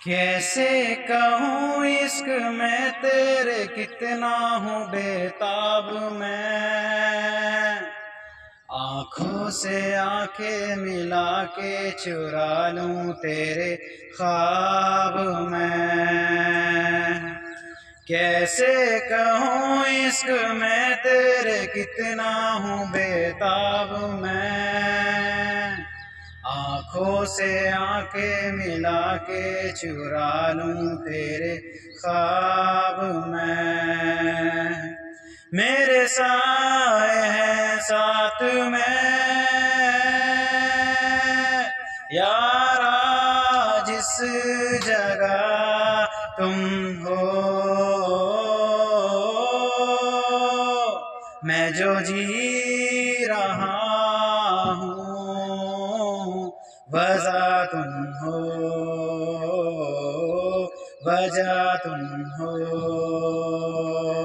कैसे कहूँ इश्क में तेरे कितना हूँ बेताब मैं। आँखों से आंखें मिला के चुरा लूँ तेरे ख्वाब मैं। कैसे कहूँ इश्क में तेरे कितना हूँ बेताब मैं। आँखों से आंखें मिला के चुरा लूँ तेरे ख्वाब मैं। मेरे साए हैं साथ में यारा, जिस जगह तुम हो मैं जो जी रहा हूँ वजह तुम हो, वजह तुम हो।